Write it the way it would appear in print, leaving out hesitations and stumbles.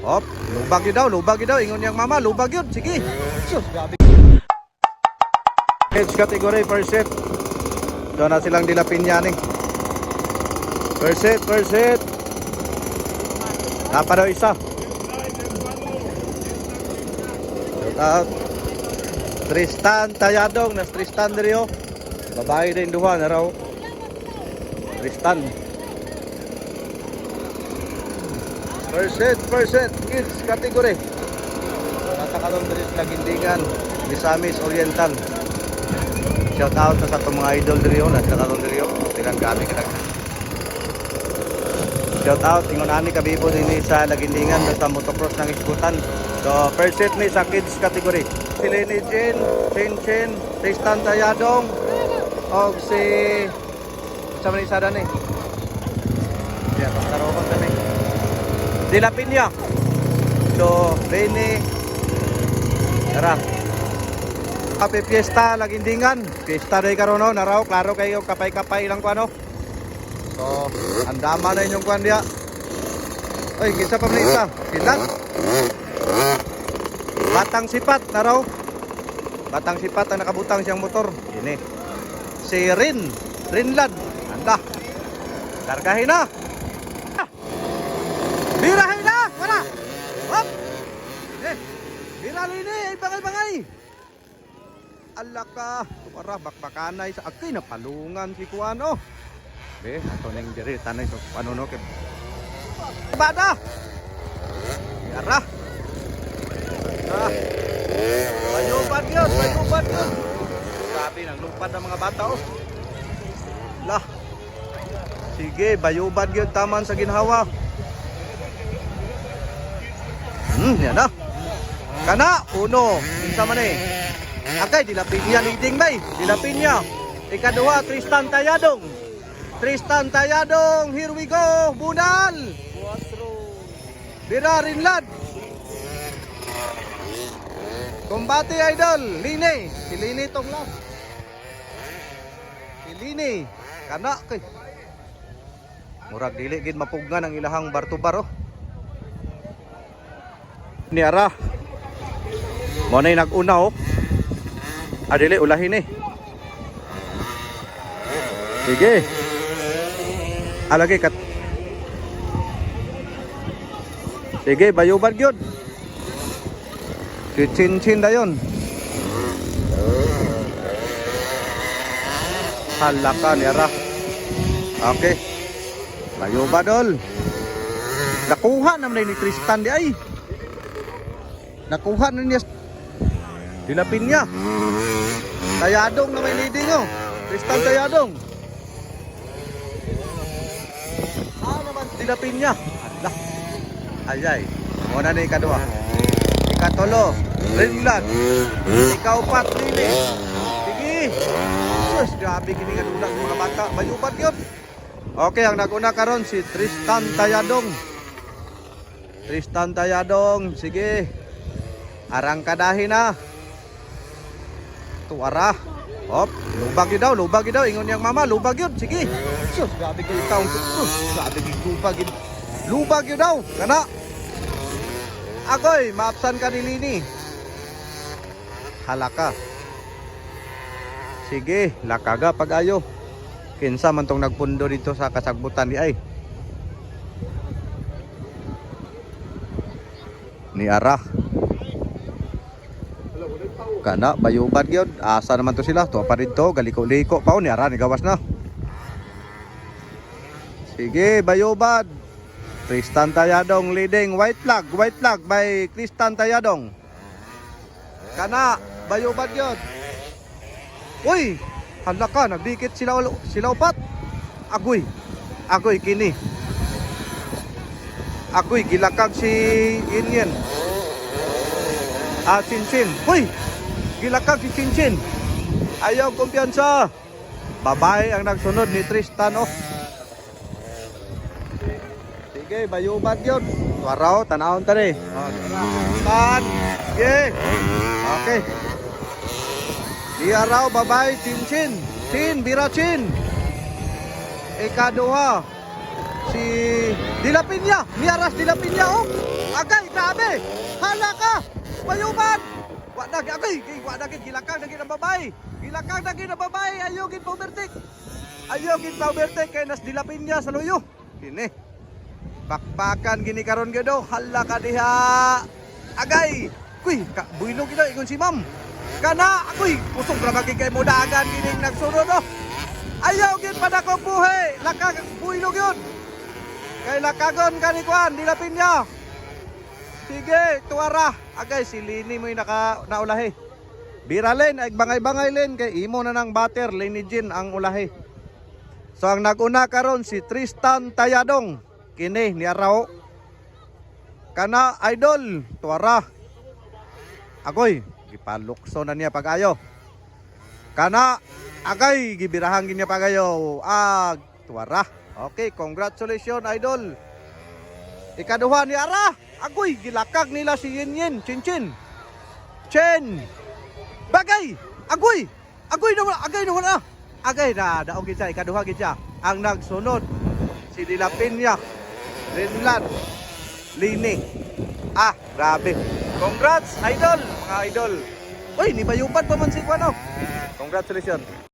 Hop, lubag yun daw. Ingon niyang mama, lubag yun. Sige. Sus, grabe. Edge category, first set. Doon na silang dilapin yan eh. First set. Napa daw isa. Tristan Tayadong, nas Tristan Rio. Babae din duha na raw. Tristan. First set, kids category. Nasa karon diri sa Gindingan, Misamis Oriental. Shout out sa atong mga idol diri on, nasa karon diri on. Tilang gabi ka. Shout out ingon ani kabibo dinhi sa Lagindingan sa motocross ng iskutan. So first set ni sa kids category. Si Lenny Chin, Tristan Tayadong, og si sa man isa ni. Diya pagkaroon kami. Dilapin niya. So Lenny tara. Happy Fiesta Lagindingan. Fiesta day karon no, naraw klaro kayo kapay-kapay lang ko ano. So, andama na inyong kuhan diya. Oy, kinsa pa man isa? Kinlan? Batang sipat na raw. Batang sipat ang nakabutang siyang motor. Ini. Si Rinlad. Anda. Kargahin na. Birahin na. Wala. Hop. Birali ni. Bangay-bangay. Alaka. Tumara bakbakanay sa akin na palungan si Kuano. Be, ato nang diri tanay so ano no kay bada. Yara. Bayuban yun. Grabe nang lupad ang mga bata oh. Lah. Sige, bayuban yun taman sa ginhawa. Yan na. Kana, uno. Isa man eh. Akay, dilapin niya leading bay. Dilapin niya. Ikaduha, Tristan Tayadong, here we go, Bunal. Bira Rinlad. Kombate idol, Lini. Si Lini tong last. Si Lini. Kana kay. Murag dili gid mapugnan ang ilahang bartubar oh. Ni ara. Mo nay nag-una oh. Adili ulahin eh. Sige. Alagay kat. Sige, bayuban gyud. Si Chin dayon. Halaka niya. Okay. Bayuban dol. Nakuha naman ni Tristan di ay. Nakuha na niya. Dilapin niya. Tayadong na may leading oh. Tristan Tayadong. Dilapin niya. Allah. Ayay. Muna na ikadua. Ikatulo. Rinlad. Ikaupat. Lili. Sige. Sus, grabe kiningan ulang mga bata. Bayubat yun. Okay, ang naguna karon si Tristan Tayadong. Sige. Arangkadahin na. Tuara. Hop, lubag yun daw. Ingon niyang mama, lubag yun. Sige. Sus, grabe kayo taong. Sus, grabe kayo lubag yun daw. Kana. Agoy, maapsan ka ni Lini. Halaka. Sige, lakaga pag-ayo. Kinsa man tong nagpundo dito sa kasagbutan di ay. Ni ara. Kana bayuban gyud asa naman to sila to pa dito galiko-liko pa ni ara ni gawas na. Sige bayuban. Tristan Tayadong leading white flag by Tristan Tayadong. Kana bayuban gyud. Uy, hala ka nagdikit sila upat. Agoy kini. Agoy gilakag si Inyen. Chin. Uy. Gilakag si Chin. Ayaw kumpiyansa. Babae ang nagsunod ni Tristan oh. Sige, bayuban yun. Waraw, tanahon tani. Tan. Sige. Okay. Diya raw, babae, Chin, Bira Chin. Ikaduha. Si Dilapinya. Miaras Dilapinya oh. agay, grabe. Hala ka. Mayuman. Wa na gilakang na ang babae. Gilakang na ang babae. Ayaw gid pa-overtake. Ayaw gid pa-overtake kay nas dilapin niya sa luyo. Kini. Bakbakan gini karon gado. Hala ka diha. Agay. Kuy, builo gid ingon si ma'am. Kana ako'y kusog ra kay mo dagan gining nagsunod no. Ayaw gid pa dako buhi. Lakag builo gyud. Kay lakagon kani kuan dilapin niya. Sige, tuwara. Agay, si Lini mo'y naulahi. Biralen, ay bangay-bangay len. Kay imo na ng bater, Lini Jean ang ulahi. So, ang naguna karon si Tristan Tayadong. Kini, ni Arao. Kana, idol, tuwara. Agoy, gipalukso na niya pag-ayo. Kana, agay, gibirahangin niya pag-ayo. Tuwara. Okay, congratulations, idol. Ikaduha ni Ara. Agoy, gilakag nila si Yin Yin. Chin Chin. Chen. Bagay. Agoy. Agoy na. Agay na. Daog gid siya. Ikaduha gid siya. Ang nagsunod. Si Dilapin Rinlan. Lini. Grabe. Congrats, idol. Mga idol. Uy, ni bayupan pa man si Kuano. Congratulations.